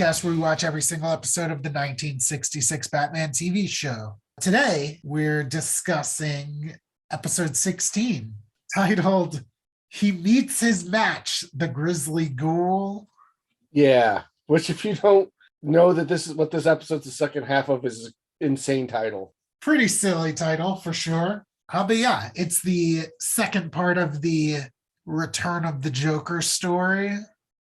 Podcast where we watch every single episode of the 1966 Batman TV show. Today, we're discussing episode 16, titled He Meets His Match, the Grisly Ghoul. Yeah, which if you don't know that this is what this episode's the second half of is an insane title. Pretty silly title for sure. But yeah, it's the second part of the Return of the Joker story.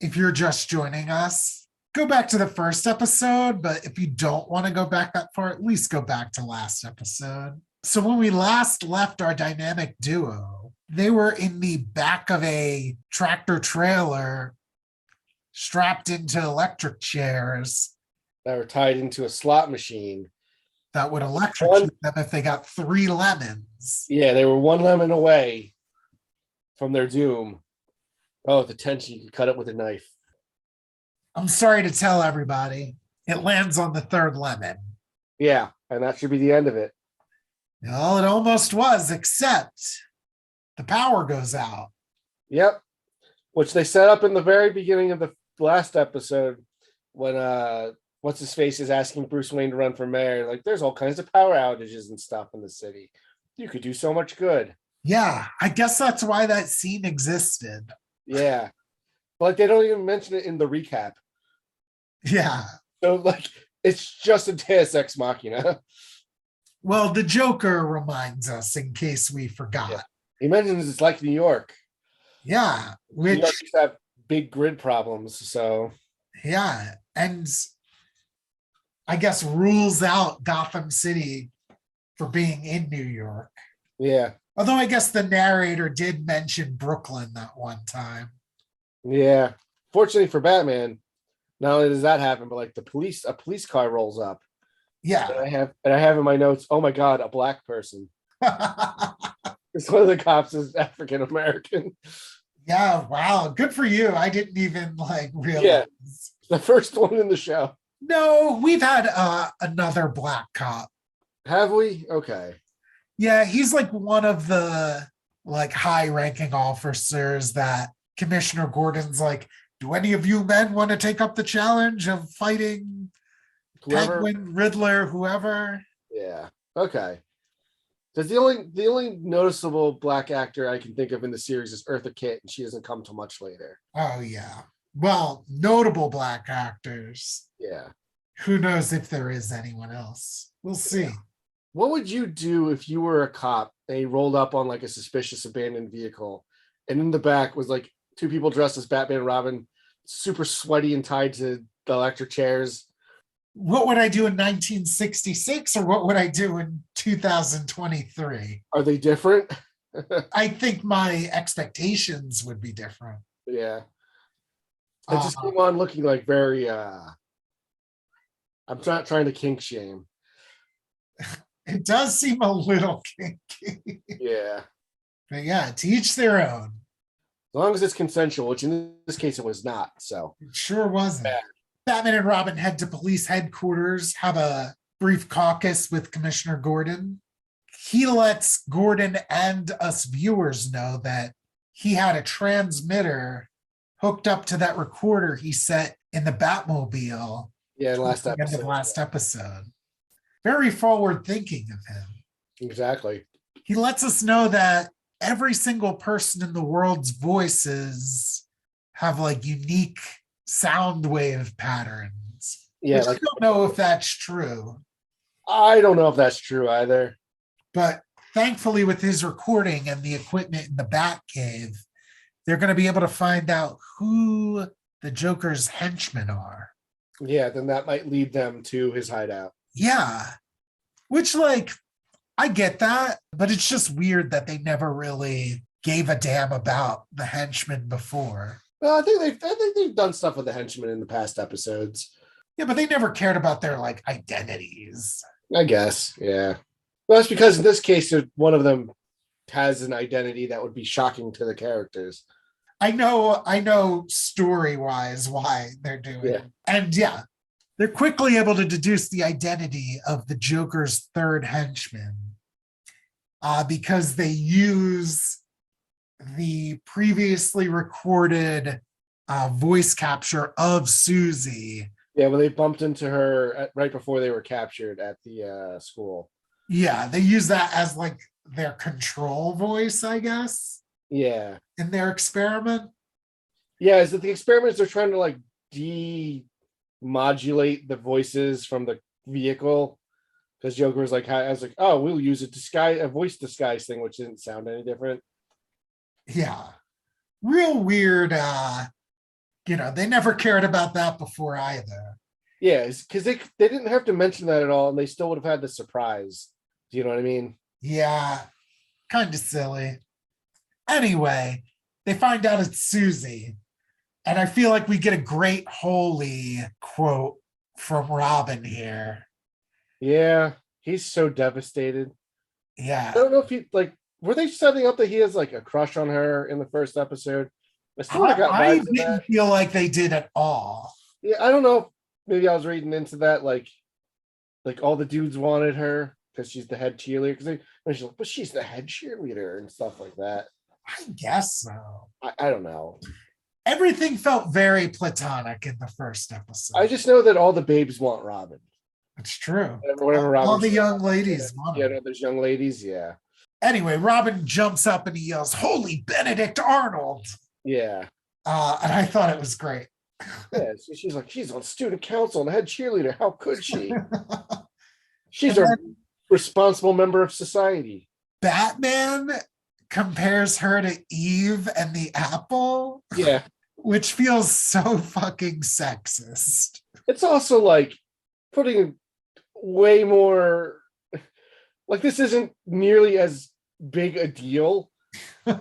If you're just joining us, go back to the first episode, but if you don't want to go back that far, at least go back to last episode. So when we last left our dynamic duo, they were in the back of a tractor trailer strapped into electric chairs That were tied into a slot machine. That would electrocute them if they got 3 lemons. Yeah, they were 1 lemon away from their doom. Oh, the tension, you could cut it with a knife. I'm sorry to tell everybody, it lands on the 3rd lemon. Yeah, and that should be the end of it. Well, it almost was, except the power goes out. Yep, which they set up in the very beginning of the last episode when what's-his-face is asking Bruce Wayne to run for mayor. Like, there's all kinds of power outages and stuff in the city. You could do so much good. Yeah, I guess that's why that scene existed. Yeah. But they don't even mention it in the recap. Yeah. So, like, it's just a Deus Ex Machina. Well, the Joker reminds us in case we forgot. Yeah. He mentions it's like New York. Yeah. New York used to have big grid problems, so. Yeah. And I guess rules out Gotham City for being in New York. Yeah. Although I guess the narrator did mention Brooklyn that one time. Yeah. Fortunately for Batman, not only does that happen, but like a police car rolls up. Yeah. And I have in my notes, oh my God, a black person. It's one of the cops is African American. Yeah, wow. Good for you. I didn't even realize. Yeah. The first one in the show. No, we've had another black cop. Have we? Okay. Yeah, he's one of the high-ranking officers that Commissioner Gordon's do any of you men want to take up the challenge of fighting Penguin, Riddler, whoever? Yeah. Okay. Because the only noticeable black actor I can think of in the series is Eartha Kitt, and she doesn't come till much later. Oh, yeah. Well, notable black actors. Yeah. Who knows if there is anyone else? We'll see. Yeah. What would you do if you were a cop and you rolled up on a suspicious abandoned vehicle, and in the back was 2 people dressed as Batman and Robin, super sweaty and tied to the electric chairs? What would I do in 1966 or what would I do in 2023? Are they different? I think my expectations would be different. Yeah. I just came on looking very I'm not trying to kink shame. It does seem a little kinky. Yeah. But yeah, to each their own. As long as it's consensual, which in this case it was not. So it sure wasn't. Yeah. Batman and Robin head to police headquarters, have a brief caucus with Commissioner Gordon. He lets Gordon and us viewers know that he had a transmitter hooked up to that recorder he set in the Batmobile. Yeah, last episode. Very forward thinking of him. Exactly. He lets us know that every single person in the world's voices have unique sound wave patterns. Yeah, I don't know if that's true. I don't know if that's true either. But thankfully, with his recording and the equipment in the Batcave, they're going to be able to find out who the Joker's henchmen are. Yeah, then that might lead them to his hideout. Yeah. Which, I get that, but it's just weird that they never really gave a damn about the henchmen before. Well, I think they've done stuff with the henchmen in the past episodes. Yeah, but they never cared about their identities. I guess, yeah. Well, that's because in this case, one of them has an identity that would be shocking to the characters. I know story-wise why they're doing it. And yeah, they're quickly able to deduce the identity of the Joker's 3rd henchman because they use the previously recorded voice capture of Susie Yeah, when they bumped into her right before they were captured at the school. Yeah, they use that as like their control voice, I guess, Yeah. in their experiment. Yeah, is that the experiments are trying to like demodulate the voices from the vehicle? Because Joker was like, I was like, oh, we'll use a voice disguise thing, which didn't sound any different. Yeah. Real weird. They never cared about that before either. Yeah, because they didn't have to mention that at all, and they still would have had the surprise. Do you know what I mean? Yeah, kind of silly. Anyway, they find out it's Susie. And I feel like we get a great holy quote from Robin here. Yeah, he's so devastated. I Yeah. don't know if he like were they setting up that he has like a crush on her in the first episode? I sort of got I vibes of didn't that. feel like they did at all. Yeah, I don't know. Maybe I was reading into that, like all the dudes wanted her because she's the head cheerleader. Because she's like, but she's the head cheerleader and stuff like that. I guess so. I don't know. Everything felt very platonic in the first I episode. just know that all the babes want Robin. It's true. Whatever All Robin. the young Yeah, ladies want yeah, him. no, there's young ladies. Yeah, Anyway, Robin jumps up and he yells, "Holy Benedict Arnold!" yeah, And I thought it was great. yeah. So she's like, she's on student council and head cheerleader. How could she? She's And a then responsible member of society. Batman compares her to Eve and the apple, Yeah, which feels so fucking sexist. it's also like putting way more. Like this isn't nearly as big a deal. You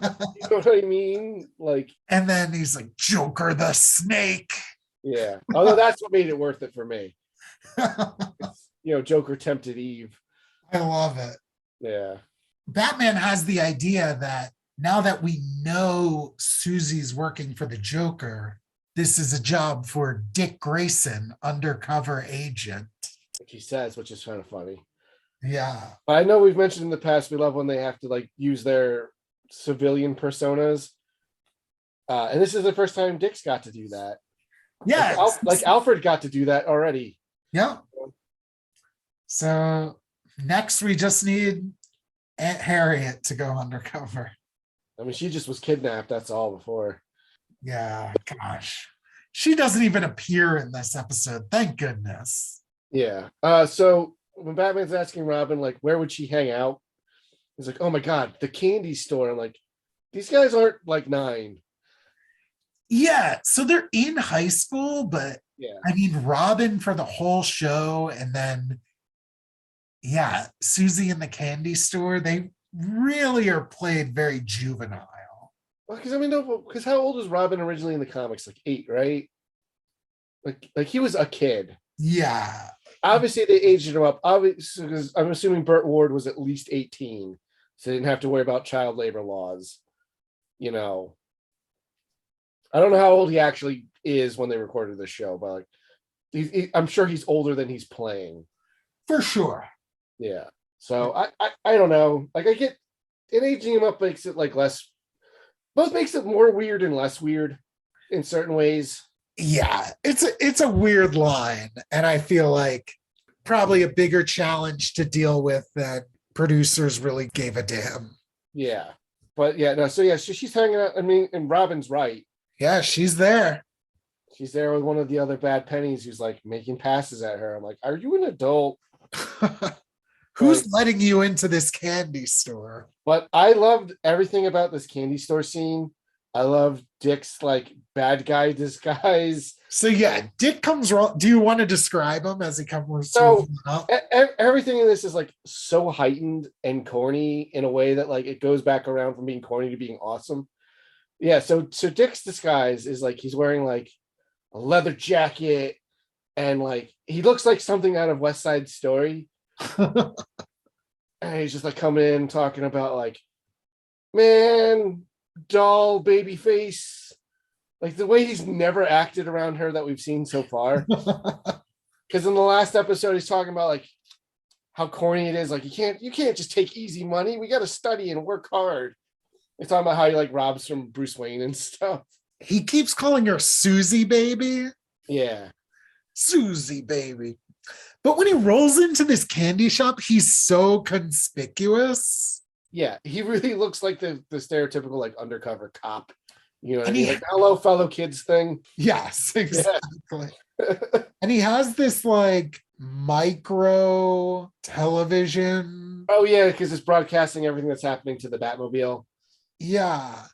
know what I mean? Like, And then he's like, Joker the snake. yeah. Although that's what made it worth it for me. Joker tempted Eve. I love it. Yeah. Batman has the idea that now that we know Susie's working for the Joker, this is a job for Dick Grayson, undercover agent. Like he says, which is kind of funny. Yeah. I know we've mentioned in the past, we love when they have to like use their civilian personas. And this is the first time Dick's got to do that. Yeah. Like Alfred got to do that already. Yeah. So next we just need Aunt Harriet to go undercover. I mean, she just was kidnapped. That's all before. Yeah. Gosh. She doesn't even appear in this episode. Thank goodness. Yeah. So when Batman's asking Robin, like, where would she hang out? He's like, oh my God, the candy store. I'm like, these guys aren't like 9. Yeah. So they're in high school, but Yeah. I mean, Robin for the whole show. And then, yeah, Susie in the candy store. They really are played very juvenile. Well, because I mean, no, because how old was Robin originally in the comics? Like 8, right? Like he was a kid. Yeah. Obviously, they aged him up. Obviously, because I'm assuming Burt Ward was at least 18, so they didn't have to worry about child labor laws. I don't know how old he actually is when they recorded this show, but like, I'm sure he's older than he's playing. For sure. Yeah. So I don't know. Like I get it, aging him up makes it like less. Both makes it more weird and less weird in certain ways. Yeah, it's a weird line, and I feel like probably a bigger challenge to deal with than producers really gave a damn. Yeah, but yeah, no. So yeah, she's hanging out. I mean, and Robin's right. Yeah, she's there. She's there with one of the other bad pennies who's like making passes at her. I'm like, are you an adult? Who's letting you into this candy store? But I loved everything about this candy store scene. I love Dick's like bad guy disguise. So yeah, Dick comes wrong. Do you want to describe him as he comes? So everything in this is like so heightened and corny in a way that like it goes back around from being corny to being awesome. Yeah. So Dick's disguise is like he's wearing like a leather jacket and like he looks like something out of West Side Story. And he's just like coming in talking about like, man, doll baby face, like the way he's never acted around her that we've seen so far. Because in the last episode he's talking about like how corny it is, like you can't just take easy money, we got to study and work hard. He's talking about how he like robs from Bruce Wayne and stuff. He keeps calling her Susie baby. Yeah, Susie, baby. But when he rolls into this candy shop, he's so conspicuous. Yeah, he really looks like the stereotypical like undercover cop. You know what I And mean? Like, hello, fellow kids thing. yes, exactly. Yeah. And he has this like micro television. Oh yeah, because it's broadcasting everything that's happening to the Batmobile. Yeah.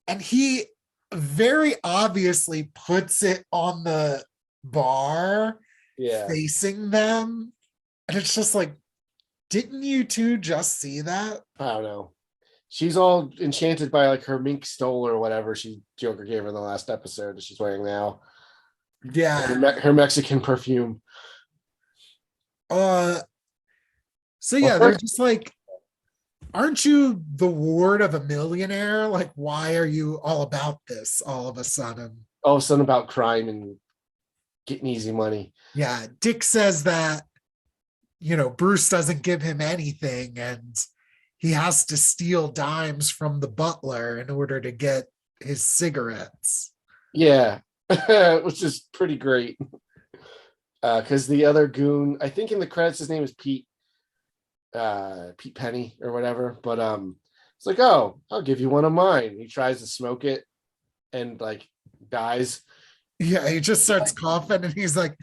And he very obviously puts it on the bar Yeah. facing them. And it's just like, didn't you two just see that? I don't know. She's all enchanted by like her mink stole or whatever Joker gave her in the last episode that she's wearing now. Yeah. Her Mexican perfume. So yeah, they're just like, aren't you the ward of a millionaire? Like, why are you all about this all of a sudden? All of a sudden about crime and getting easy money. Yeah, Dick says that, Bruce doesn't give him anything and he has to steal dimes from the butler in order to get his cigarettes. Yeah, which is pretty great. Because the other goon, I think in the credits his name is Pete Penny or whatever, but it's like, oh, I'll give you one of mine. He tries to smoke it and like dies. Yeah, he just starts coughing and he's like,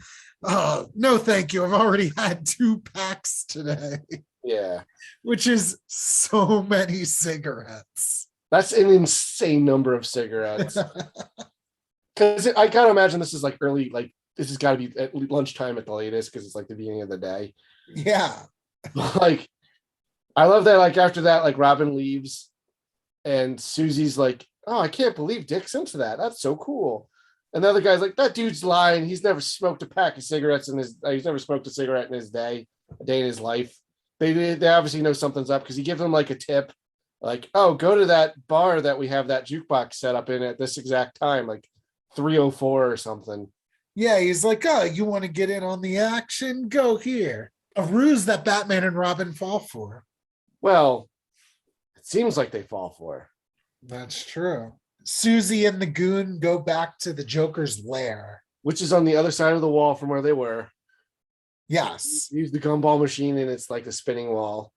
oh, no, thank you. I've already had 2 packs today. Yeah. Which is so many cigarettes. That's an insane number of cigarettes. Because I gotta imagine this is like early, like this has got to be at lunchtime at the latest because it's like the beginning of the day. Yeah. Like, I love that. Like after that, like Robin leaves, and Susie's like, "Oh, I can't believe Dick's into that. That's so cool." And the other guy's like, "That dude's lying. He's never smoked a pack of cigarettes in his. He's never smoked a cigarette in his day, a day in his life." They obviously know something's up because he gives them like a tip, like, "Oh, go to that bar that we have that jukebox set up in at this exact time, like 3:04 or something." Yeah, he's like, oh, you want to get in on the action? Go here. A ruse that Batman and Robin fall for. Well, it seems like they fall for. That's true. Susie and the goon go back to the Joker's lair. Which is on the other side of the wall from where they were. Yes. Use the gumball machine and it's like a spinning wall.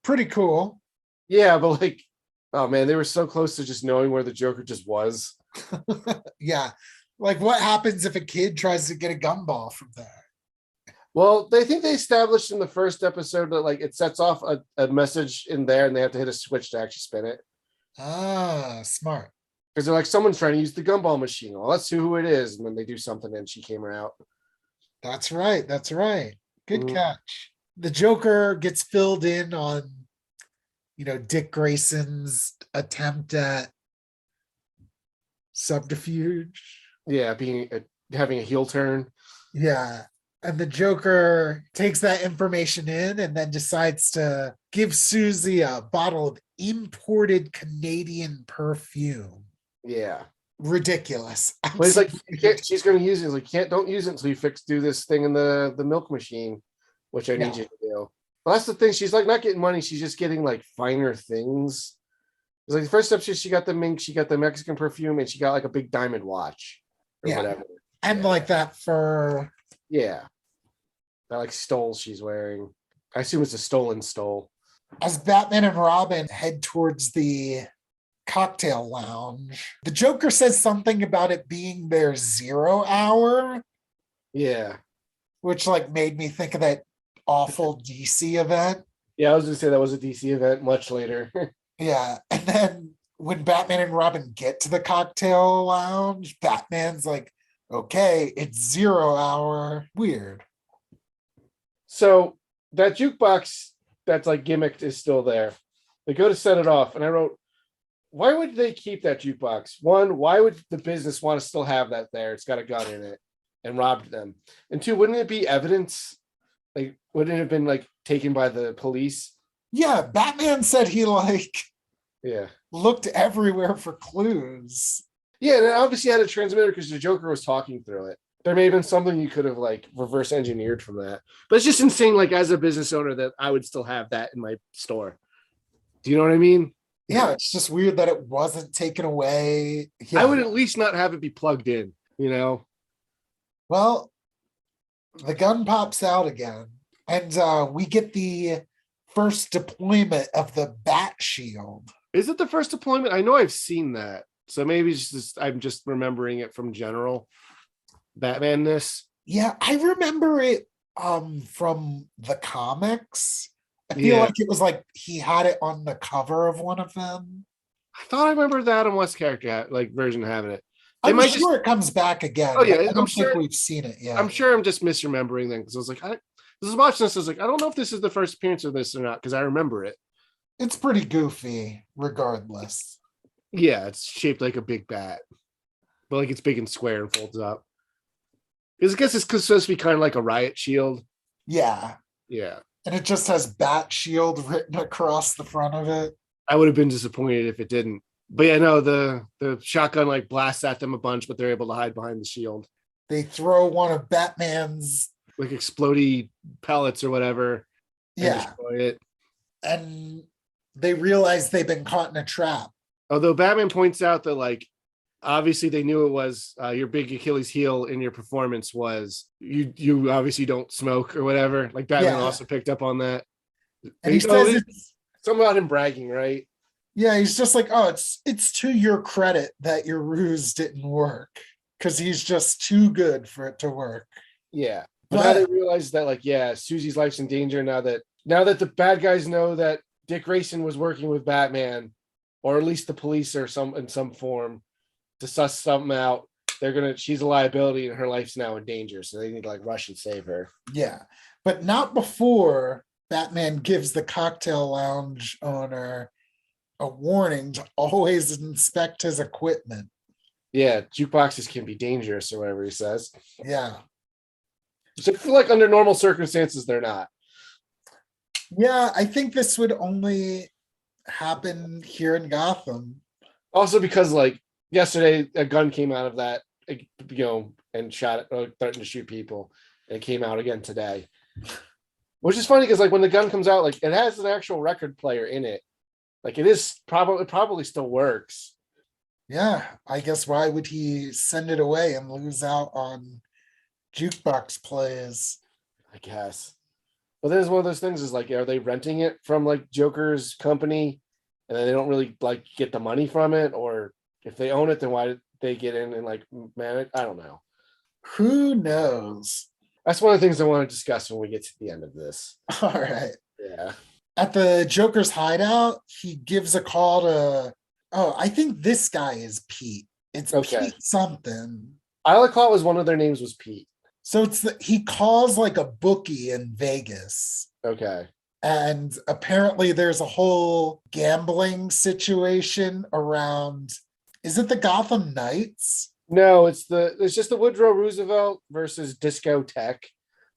Pretty cool. Yeah, but like, oh man, they were so close to just knowing where the Joker just was. Yeah. Like, what happens if a kid tries to get a gumball from there? Well, they think they established in the first episode that like it sets off a message in there and they have to hit a switch to actually spin it. Ah, smart. Because they're like, someone's trying to use the gumball machine. Well, let's see who it is. And then they do something and she came out. That's right. That's right. Good catch. The Joker gets filled in on, Dick Grayson's attempt at subterfuge. Yeah, having a heel turn. Yeah. And the Joker takes that information in and then decides to give Susie a bottle of imported Canadian perfume. Yeah. Ridiculous. But he's like, she's going to use it. He's like, don't use it until you do this thing in the milk machine, which I need you to do. Well, that's the thing. She's like not getting money. She's just getting like finer things. It's like the first step, she got the mink, she got the Mexican perfume, and she got like a big diamond watch or whatever. And like that fur. Yeah. That like stole she's wearing. I assume it's a stolen stole. As Batman and Robin head towards the cocktail lounge, the Joker says something about it being their 0 hour. Yeah. Which like made me think of that awful DC event. Yeah, I was gonna say that was a DC event much later. Yeah. And then when Batman and Robin get to the cocktail lounge, Batman's like, okay, it's 0 hour. Weird. So that jukebox that's like gimmicked is still there. They go to set it off, and I wrote, why would they keep that jukebox? One, why would the business want to still have that there? It's got a gun in it and robbed them. And 2, wouldn't it be evidence? Like, wouldn't it have been like taken by the police? Yeah, Batman said he yeah, looked everywhere for clues. Yeah, and it obviously had a transmitter because the Joker was talking through it. There may have been something you could have like reverse engineered from that. But it's just insane, like as a business owner, that I would still have that in my store. Do you know what I mean? Yeah, it's just weird that it wasn't taken away. Yeah. I would at least not have it be plugged in, Well, the gun pops out again, and we get the first deployment of the bat shield. Is it the first deployment? I know I've seen that. So maybe it's just I'm just remembering it from general Batman-ness. Yeah, I remember it from the comics. I feel Yeah. like it was like he had it on the cover of one of them. I thought I remember the Adam West character like version having it. They I'm might sure just it comes back again. oh But yeah, I don't think we've seen it yet. I'm sure I'm just misremembering then because I was like, this is watching this. I was like, I don't know if this is the first appearance of this or not because I remember it. It's pretty goofy, regardless. Yeah, it's shaped like a big bat, but like it's big and square and folds up. Because I guess it's supposed to be kind of like a riot shield. Yeah. Yeah. And it just has Bat Shield written across the front of it. I would have been disappointed if it didn't. But yeah, no, the shotgun like blasts at them a bunch, but they're able to hide behind the shield. They throw one of Batman's like explodey pellets or whatever. Yeah. Destroy it. And they realize they've been caught in a trap. Although Batman points out that like obviously they knew it was your big Achilles heel in your performance was you obviously don't smoke or whatever. Like Batman also picked up on that. And he says it's something about him bragging, right? Yeah, he's just like, oh, it's to your credit that your ruse didn't work because he's just too good for it to work. Yeah. But now they realize that like, yeah, Susie's life's in danger now that the bad guys know that Dick Grayson was working with Batman, or at least the police or in some form to suss something out. She's a liability and her life's now in danger. So they need to like rush and save her. Yeah. But not before Batman gives the cocktail lounge owner a warning to always inspect his equipment. Yeah, jukeboxes can be dangerous or whatever he says. Yeah. So I feel like under normal circumstances, they're not. Yeah, I think this would only happen here in Gotham. Also because like yesterday, a gun came out of that, and threatened to shoot people. And it came out again today. Which is funny because like when the gun comes out, like it has an actual record player in it. Like it probably still works. Yeah, I guess why would he send it away and lose out on jukebox plays? I guess. But then it's one of those things is like, are they renting it from like Joker's company and then they don't really like get the money from it? Or if they own it, then why did they get in and like man it? I don't know. Who knows? That's one of the things I want to discuss when we get to the end of this. All right. Yeah. At the Joker's hideout, he gives a call to, I think this guy is Pete. It's okay. Pete something. I thought was one of their names was Pete. So he calls like a bookie in Vegas. Okay. And apparently there's a whole gambling situation around, is it the Gotham Knights? No, it's just the Woodrow Roosevelt versus Discotheque,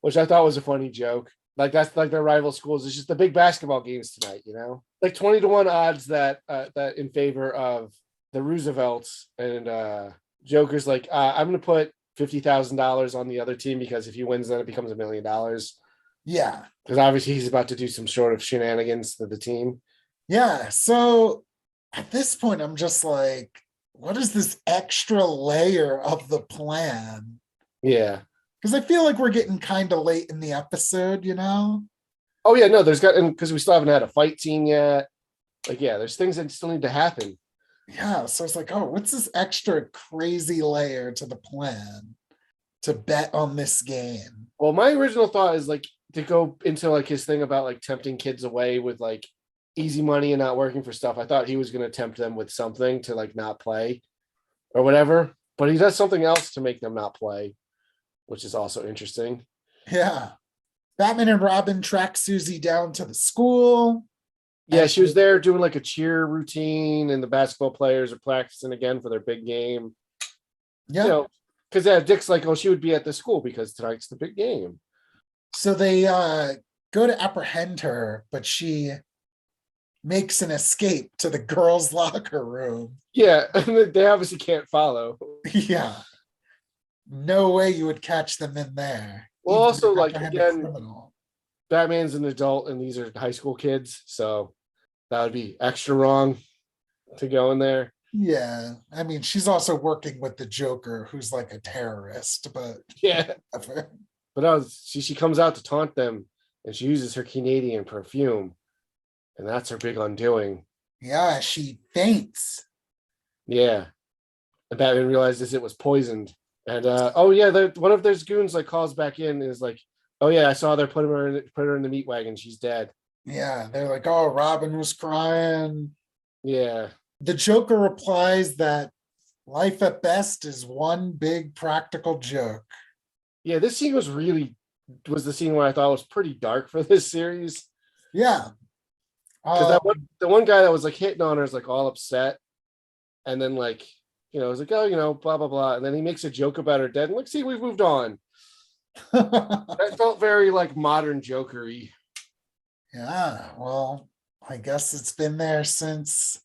which I thought was a funny joke. Like that's like their rival schools. It's just the big basketball games tonight, like 20-1 odds that in favor of the Roosevelts, and Joker's like, I'm going to put $50,000 on the other team because if he wins, then it becomes $1 million. Yeah, because obviously he's about to do some sort of shenanigans to the team. Yeah, so at this point, I'm just like, what is this extra layer of the plan? Yeah. Because I feel like we're getting kind of late in the episode, Oh, yeah, no, because we still haven't had a fight scene yet. Like, yeah, there's things that still need to happen. Yeah, so it's like, oh, what's this extra crazy layer to the plan to bet on this game? Well, my original thought is like to go into like his thing about like tempting kids away with like easy money and not working for stuff. I thought he was going to tempt them with something to like not play or whatever, but he does something else to make them not play, which is also interesting. Yeah. Batman and Robin track Susie down to the school. Yeah, she was there doing like a cheer routine, and the basketball players are practicing again for their big game. Yeah. Because Dick's like, oh, she would be at the school because tonight's the big game. So they go to apprehend her, but she makes an escape to the girls' locker room. Yeah, they obviously can't follow. Yeah. No way you would catch them in there. Well, also, like, again, Batman's an adult and these are high school kids, so that would be extra wrong to go in there. Yeah. I mean, she's also working with the Joker, who's like a terrorist, but yeah. whatever. But she comes out to taunt them, and she uses her Canadian perfume, and that's her big undoing. Yeah, she faints. Yeah, and Batman realizes it was poisoned. And one of those goons like calls back in and is like, "Oh yeah, I saw put her in the meat wagon. She's dead." Yeah, they're like, oh, Robin was crying. Yeah, The Joker replies that life at best is one big practical joke. yeah. This scene was the scene where I thought was pretty dark for this series, Yeah. because the one guy that was like hitting on her is like all upset, and then like it's like, oh, blah blah blah, and then he makes a joke about her dead, and like, see, we've moved on. That felt very like modern Joker-y. Yeah, well, I guess it's been there since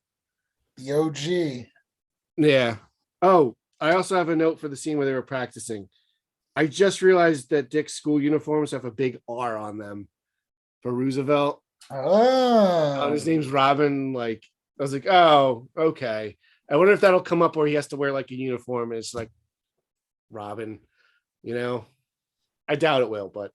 the OG. Yeah. Oh, I also have a note for the scene where they were practicing. I just realized that Dick's school uniforms have a big R on them for Roosevelt. Oh, His name's Robin. Like, I was like, oh, okay. I wonder if that'll come up where he has to wear like a uniform and it's like Robin, I doubt it will, but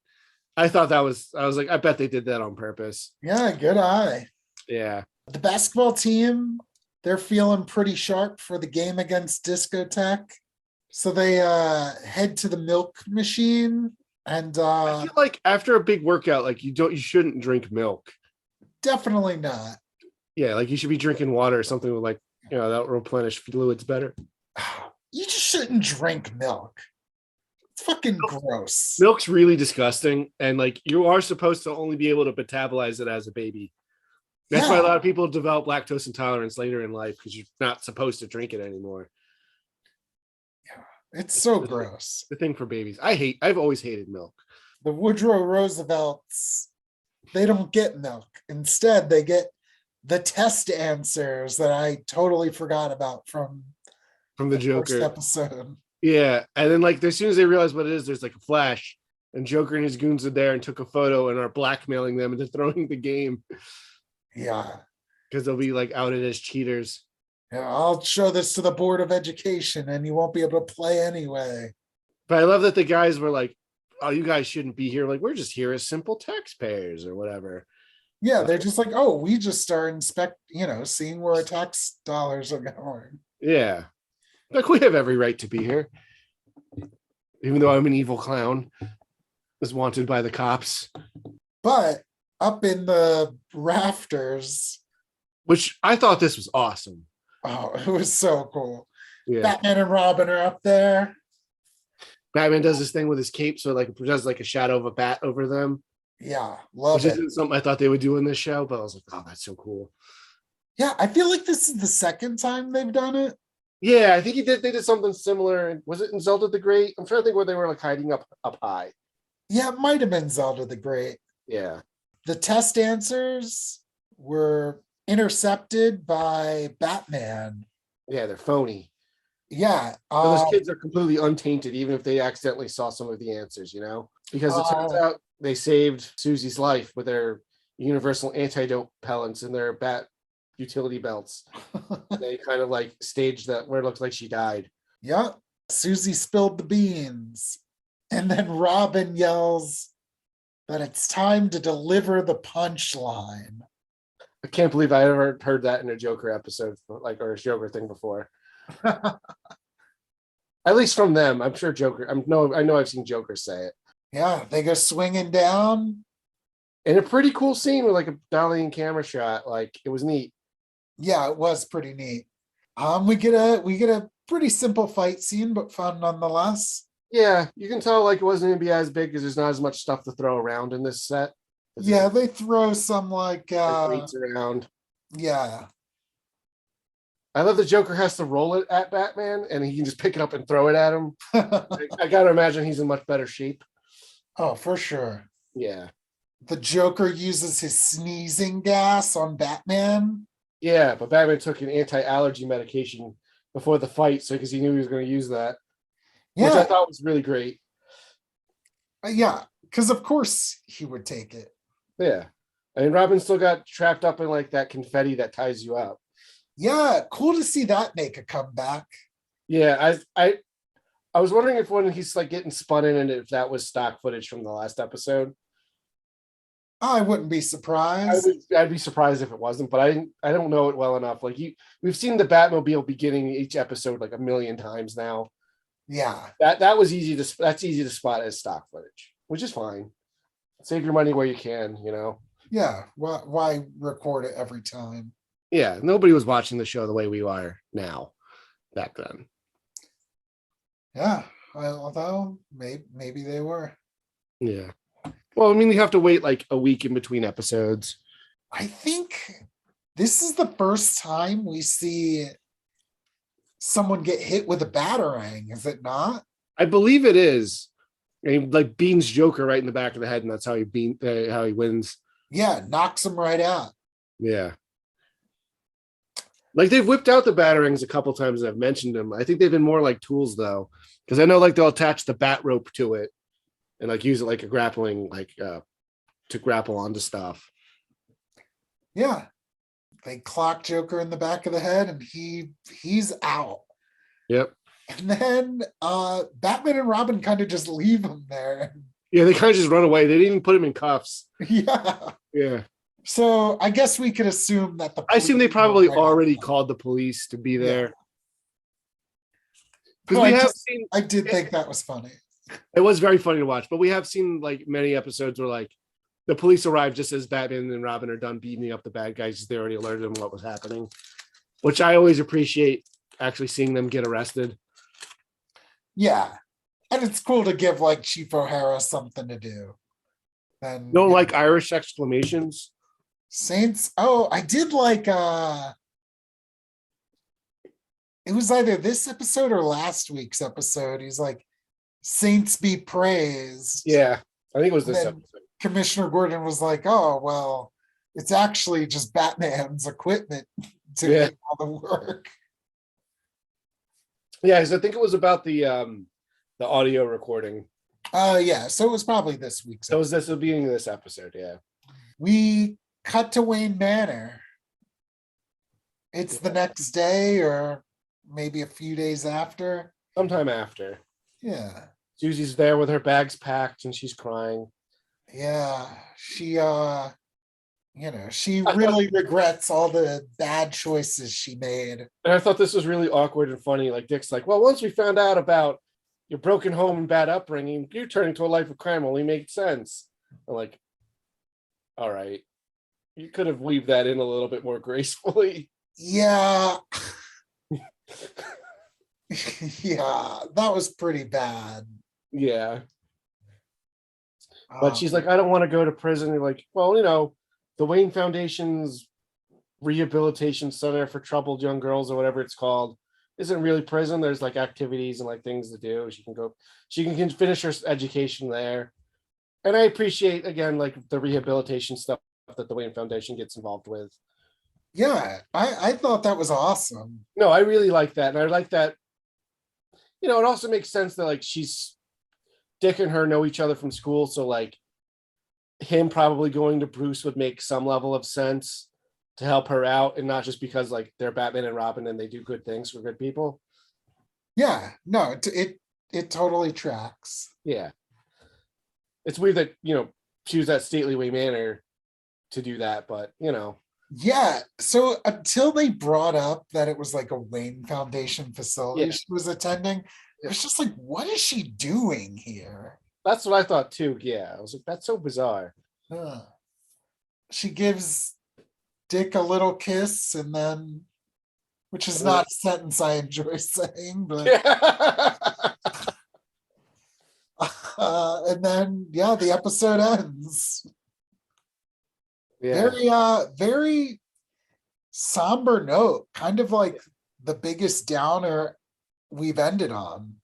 I thought I was like, I bet they did that on purpose. yeah, good eye. Yeah. The basketball team, they're feeling pretty sharp for the game against Discotheque. So they head to the milk machine, and I feel like after a big workout, like you shouldn't drink milk. definitely not. Yeah, like you should be drinking water or something with like, that'll replenish fluids better. You just shouldn't drink milk. It's fucking gross. Milk's really disgusting, and like you are supposed to only be able to metabolize it as a baby. That's why a lot of people develop lactose intolerance later in life, because you're not supposed to drink it anymore. Yeah, it's so gross. The thing for babies. I've always hated milk. The Woodrow Roosevelts, they don't get milk. Instead, they get the test answers that I totally forgot about from the Joker first episode. Yeah, and then like as soon as they realize what it is, there's like a flash, and Joker and his goons are there and took a photo and are blackmailing them into throwing the game. Yeah, because they'll be like outed as cheaters. Yeah, I'll show this to the Board of Education, and you won't be able to play anyway. But I love that the guys were like, "Oh, you guys shouldn't be here. Like, we're just here as simple taxpayers or whatever." Yeah, they're just like, oh, we just are seeing where our tax dollars are going. Yeah. Like, we have every right to be here. Even though I'm an evil clown, is wanted by the cops. But up in the rafters. Which I thought this was awesome. Oh, it was so cool. Yeah. Batman and Robin are up there. Batman does this thing with his cape, so like it does like a shadow of a bat over them. Yeah, love which it. isn't something I thought they would do in this show, but I was like, oh, that's so cool. Yeah, I feel like this is the second time they've done it. Yeah, I think they did something similar. Was it in Zelda the Great? I'm trying to think where they were like hiding up high. Yeah, it might have been Zelda the Great. Yeah. The test answers were intercepted by Batman. Yeah, they're phony. Yeah. Those kids are completely untainted, even if they accidentally saw some of the answers, Because it turns out they saved Susie's life with their universal antidote pellets and their bat utility belts. They kind of like staged that where it looks like she died. Yep. Susie spilled the beans. And then Robin yells that it's time to deliver the punchline. I can't believe I ever heard that in a Joker episode, or a Joker thing before. At least from them. I'm sure Joker. I know I've seen Joker say it. Yeah, they go swinging down. And a pretty cool scene with like a dolly and camera shot. Like, it was neat. Yeah, it was pretty neat. We get a pretty simple fight scene, but fun nonetheless. Yeah, you can tell like it wasn't going to be as big because there's not as much stuff to throw around in this set. Yeah, they throw some like weights around. Yeah. I love the Joker has to roll it at Batman and he can just pick it up and throw it at him. I gotta imagine he's in much better shape. Oh, for sure. Yeah. The Joker uses his sneezing gas on Batman. Yeah, but Batman took an anti-allergy medication before the fight, because he knew he was going to use that. Yeah. Which I thought was really great. Yeah, because of course he would take it. Yeah. I mean, Robin still got trapped up in like that confetti that ties you up. Yeah, cool to see that make a comeback. Yeah, I was wondering if when he's like getting spun in, and if that was stock footage from the last episode. I wouldn't be surprised. I'd be surprised if it wasn't, but I don't know it well enough. Like we've seen the Batmobile beginning each episode like a million times now. Yeah. That's easy to spot as stock footage, which is fine. Save your money where you can, you know. Yeah. Why record it every time? Yeah, nobody was watching the show the way we are now back then. Yeah. Although maybe they were. Yeah. Well, I mean, you have to wait like a week in between episodes. I think this is the first time we see someone get hit with a batarang, is it not? I believe it is. And like beans Joker right in the back of the head, and that's how he wins. Yeah, knocks him right out. Yeah. Like they've whipped out the batarangs a couple times, and I've mentioned them. I think they've been more like tools though, because I know like they'll attach the bat rope to it and like use it like a grappling, like to grapple onto stuff. Yeah. They clock Joker in the back of the head and he's out. Yep. And then Batman and Robin kind of just leave him there. Yeah, they kind of just run away. They didn't even put him in cuffs. Yeah. Yeah. So I guess we could assume that I assume they probably already called the police to be there. Because I did think that was funny. It was very funny to watch, but we have seen like many episodes where like the police arrive just as Batman and Robin are done beating up the bad guys. They already alerted them what was happening, which I always appreciate actually seeing them get arrested. Yeah. And it's cool to give like Chief O'Hara something to do. And no, like Irish exclamations. Saints. Oh, I did like it was either this episode or last week's episode. He's like, Saints be praised. Yeah, I think it was this episode. Commissioner Gordon was like, oh, well, it's actually just Batman's equipment to do all the work. Yeah, because I think it was about the audio recording. Yeah, so it was probably this week's episode. So it was the beginning of this episode, yeah. We cut to Wayne Manor. It's the next day or maybe a few days after. Sometime after. Yeah. Susie's there with her bags packed and she's crying. Yeah. She she really regrets all the bad choices she made. And I thought this was really awkward and funny. Like Dick's like, well, once we found out about your broken home and bad upbringing, you turning to a life of crime only makes sense. I'm like, all right. You could have weaved that in a little bit more gracefully. Yeah. Yeah, that was pretty bad. Yeah. But she's like, I don't want to go to prison. You're like, well, you know, the Wayne Foundation's rehabilitation center for troubled young girls or whatever it's called isn't really prison. There's like activities and like things to do. She can finish her education there. And I appreciate, again, like the rehabilitation stuff that the Wayne Foundation gets involved with. Yeah, I thought that was awesome. No, I really like that. And I like that, you know, it also makes sense that like Dick and her know each other from school. So like him probably going to Bruce would make some level of sense to help her out, and not just because like they're Batman and Robin and they do good things for good people. Yeah, no, it totally tracks. Yeah. It's weird that, you know, she was at Stately Way Manor to do that, but you know. Yeah, so until they brought up that it was like a Wayne Foundation facility she was attending, it was just like, what is she doing here? That's what I thought too. Yeah, I was like, that's so bizarre. She gives Dick a little kiss, and then, which is not a sentence I enjoy saying, but and then the episode ends. Yeah. Very somber note, kind of like the biggest downer we've ended on.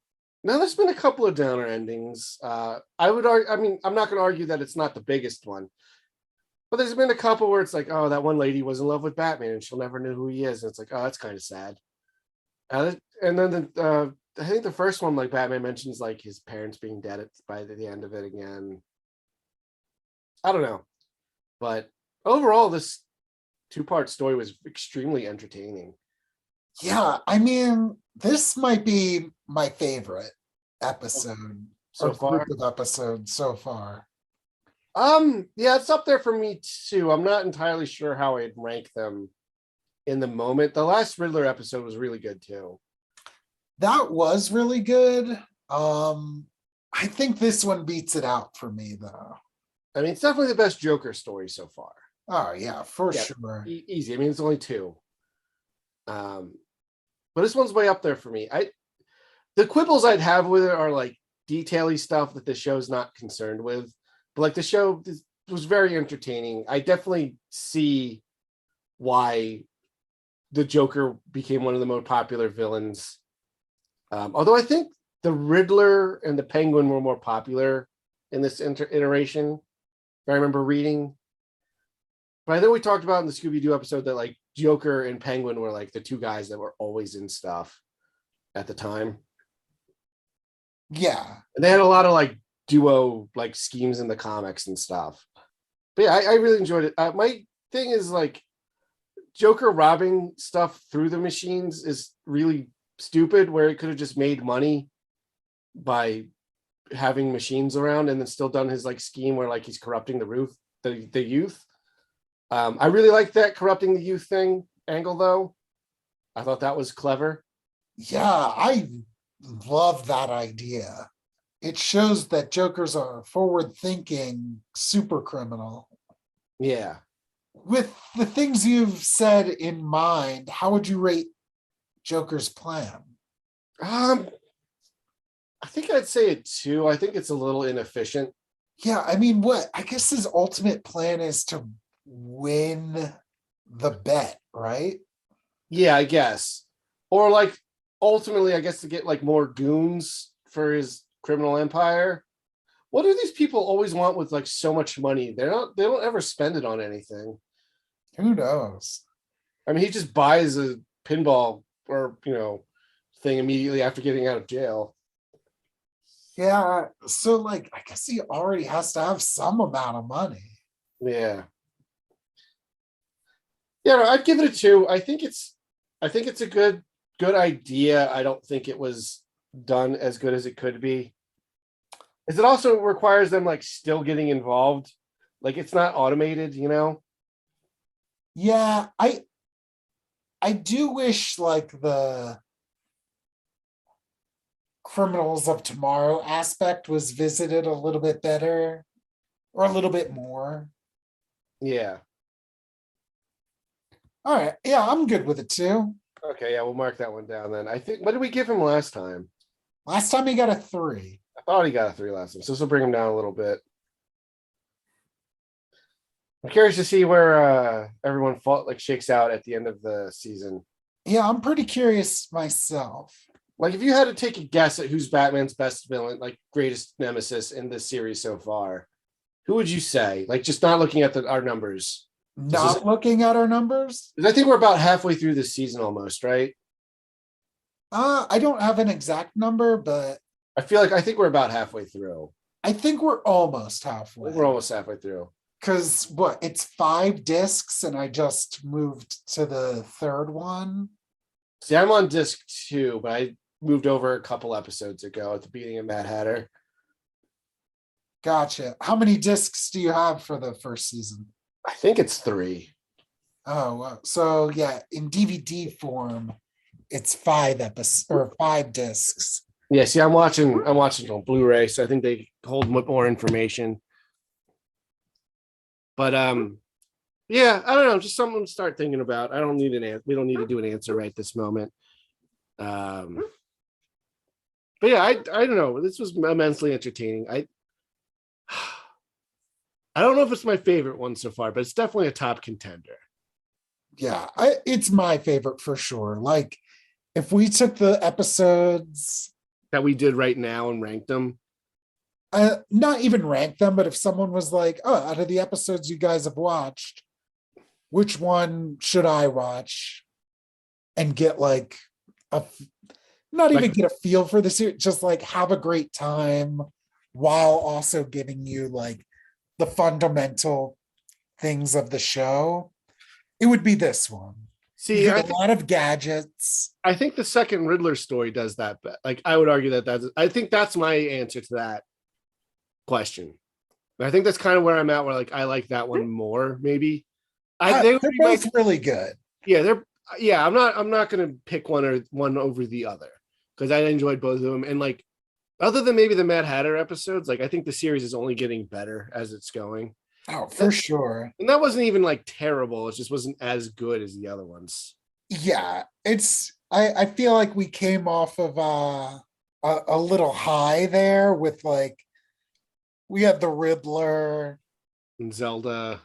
Now, there's been a couple of downer endings. I would argue, I mean, I'm not going to argue that it's not the biggest one, but there's been a couple where it's like, oh, that one lady was in love with Batman and she'll never know who he is. And it's like, oh, that's kind of sad. And then I think the first one, like Batman mentions like his parents being dead by the end of it again. I don't know, but overall, this 2-part story was extremely entertaining. Yeah, I mean, this might be my favorite. episode so or far. group of episodes so far. Yeah, it's up there for me too. I'm not entirely sure how I'd rank them in the moment. The last Riddler episode was really good too. That was really good. I think this one beats it out for me though. I mean, it's definitely the best Joker story so far. Oh yeah, for sure. Easy. I mean, it's only two. But this one's way up there for me. The quibbles I'd have with it are like detaily stuff that the show's not concerned with. But like the show was very entertaining. I definitely see why the Joker became one of the most popular villains. Although I think the Riddler and the Penguin were more popular in this iteration, if I remember reading. But I think we talked about in the Scooby-Doo episode that like Joker and Penguin were like the two guys that were always in stuff at the time. Yeah. And they had a lot of like duo like schemes in the comics and stuff. But yeah, I really enjoyed it. My thing is like Joker robbing stuff through the machines is really stupid, where it could have just made money by having machines around and then still done his like scheme where like he's corrupting the youth. I really like that corrupting the youth thing angle though. I thought that was clever. Yeah, I love that idea. It shows that Joker's a forward-thinking super criminal. Yeah. With the things you've said in mind, how would you rate Joker's plan? I think I'd say it too. I think it's a little inefficient. Yeah, I mean, what? I guess his ultimate plan is to win the bet, right? Yeah, I guess. Or like ultimately, I guess to get like more goons for his criminal empire. What do these people always want with like so much money? They don't ever spend it on anything. Who knows? I mean, he just buys a pinball or thing immediately after getting out of jail. Yeah, so like I guess he already has to have some amount of money. Yeah. Yeah, no, I'd give it a 2. I think it's a good idea. I don't think it was done as good as it could be. Is it also requires them like still getting involved? Like it's not automated, Yeah, I do wish like the criminals of tomorrow aspect was visited a little bit better or a little bit more. Yeah. All right. Yeah, I'm good with it too. Okay, yeah, we'll mark that one down then. I think, what did we give him last time? Last time he got a 3. I thought he got a 3 last time, so this will bring him down a little bit. I'm curious to see where everyone shakes out at the end of the season. Yeah, I'm pretty curious myself. Like, if you had to take a guess at who's Batman's best villain, like greatest nemesis in this series so far, who would you say? Like, just not looking at our numbers. Not looking at our numbers? I think we're about halfway through this season almost, right? I don't have an exact number, but I think we're about halfway through. I think we're almost halfway. We're almost halfway through. Because it's 5 discs and I just moved to the 3rd one. See, I'm on disc 2, but I moved over a couple episodes ago at the beginning of Mad Hatter. Gotcha. How many discs do you have for the first season? I think it's 3. Oh, so yeah, in DVD form, it's 5 episodes or 5 discs. Yeah, see, I'm watching it on Blu-ray, so I think they hold more information. But yeah, I don't know, just something to start thinking about. I don't need an answer. We don't need to do an answer right this moment. But yeah, I don't know. This was immensely entertaining. I don't know if it's my favorite one so far, but it's definitely a top contender. Yeah, it's my favorite for sure. Like, if we took the episodes that we did right now and ranked them, not even rank them, but if someone was like, oh, out of the episodes you guys have watched, which one should I watch? And get like not even get a feel for the series, just like have a great time while also giving you like the fundamental things of the show, it would be this one. See, You get a lot of gadgets. I think the second Riddler story does that. But like, I would argue I think that's my answer to that question. I think that's kind of where I'm at. Where like I like that one more, maybe. They're both really good. Yeah, I'm not gonna pick one over the other because I enjoyed both of them. And like, other than maybe the Mad Hatter episodes, like I think the series is only getting better as it's going. Oh, for sure. And that wasn't even like terrible. It just wasn't as good as the other ones. Yeah, I feel like we came off of a little high there with like we had the Riddler And Zelda.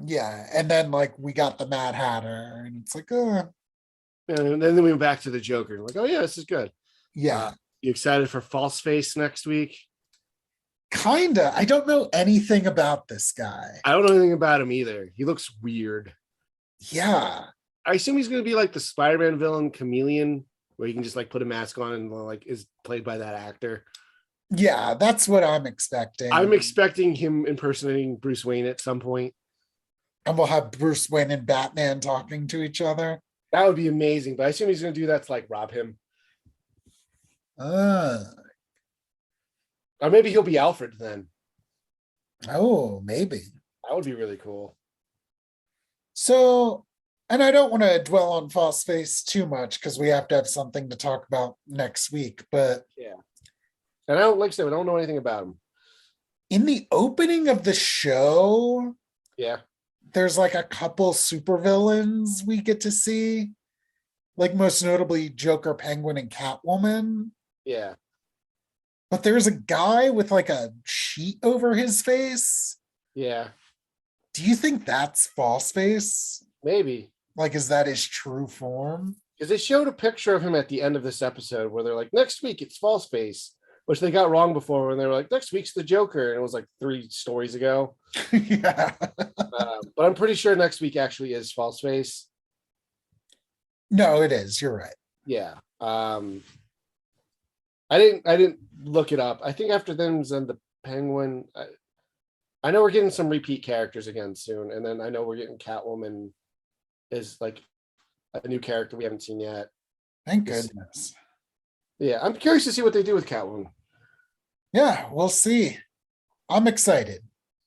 Yeah, and then like we got the Mad Hatter, and it's like, and then we went back to the Joker. Like, oh yeah, this is good. Yeah, you excited for False Face next week? Kinda. I don't know anything about this guy. I don't know anything about him either. He looks weird. Yeah. I assume he's going to be like the Spider-Man villain Chameleon, where you can just like put a mask on and like is played by that actor. Yeah, that's what I'm expecting. I'm expecting him impersonating Bruce Wayne at some point. And we'll have Bruce Wayne and Batman talking to each other. That would be amazing. But I assume he's going to do that to like rob him. Or maybe he'll be Alfred then. Oh, maybe. That would be really cool. So, and I don't want to dwell on False Face too much because we have to have something to talk about next week. But yeah. And I don't, like I said, I don't know anything about him. In the opening of the show, yeah, there's like a couple supervillains we get to see. Like most notably Joker, Penguin, and Catwoman. Yeah. But there's a guy with like a sheet over his face. Yeah. Do you think that's False Face? Maybe. Like, is that his true form? Because they showed a picture of him at the end of this episode where they're like, next week it's False Face, which they got wrong before when they were like, next week's the Joker. And it was like 3 stories ago. Yeah. But I'm pretty sure next week actually is False Face. No, it is. You're right. Yeah. I didn't look it up. I think after them's and the Penguin, I know we're getting some repeat characters again soon, and then I know we're getting Catwoman is like a new character we haven't seen yet. Thank goodness. Yeah, I'm curious to see what they do with Catwoman. Yeah, we'll see. I'm excited.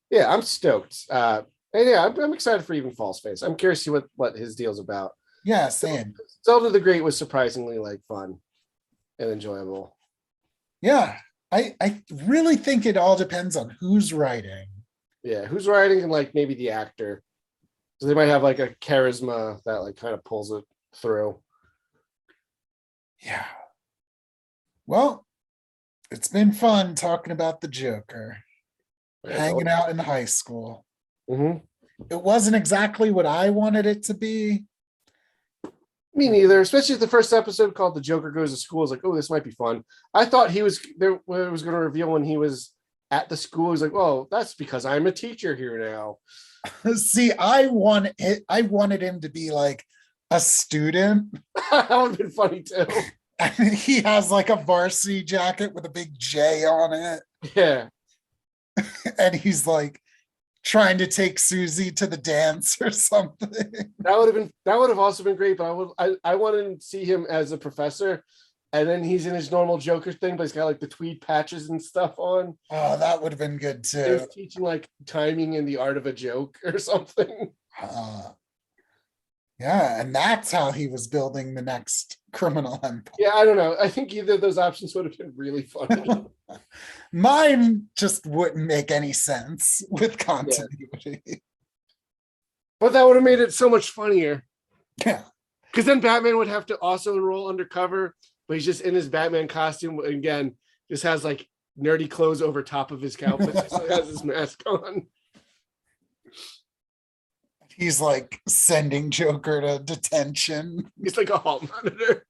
Yeah, I'm stoked. And yeah, I'm excited for even False Face. I'm curious to see what his deal's about. Yeah, same. Zelda the Great was surprisingly like fun and enjoyable. Yeah, I really think it all depends on who's writing. Yeah, who's writing and like maybe the actor. So they might have like a charisma that like kind of pulls it through. Yeah. Well, it's been fun talking about the Joker. Hanging out in high school. Mm-hmm. It wasn't exactly what I wanted it to be. Me neither, especially the first episode called The Joker Goes to School. I was like, oh, this might be fun. I thought he was there when it was going to reveal when he was at the school. He's like, well, that's because I'm a teacher here now. See, I wanted him to be like a student. That would have been funny too. And he has like a varsity jacket with a big J on it. Yeah. And he's like trying to take Susie to the dance or something. That would have also been great, but I wanted to see him as a professor, and then he's in his normal Joker thing, but he's got like the tweed patches and stuff on. Oh, that would have been good too. He was teaching like timing and the art of a joke or something. Yeah, and that's how he was building the next criminal empire. Yeah, I don't know. I think either of those options would have been really funny. Mine just wouldn't make any sense with continuity. Yeah. But that would have made it so much funnier. Yeah. Because then Batman would have to also enroll undercover, but he's just in his Batman costume. Again, just has like nerdy clothes over top of his outfit. He still has his mask on. He's like sending Joker to detention. He's like a hall monitor.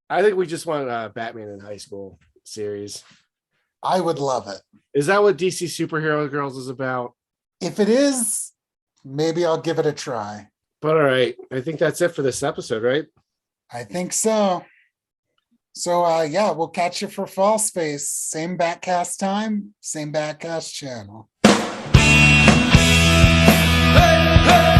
I think we just want a Batman in high school series. I would love it. Is that what DC Superhero Girls is about? If it is, maybe I'll give it a try. But all right, I think that's it for this episode, right? I think so. So yeah, we'll catch you for False Face. Same Batcast time, same Batcast channel. Hey, hey!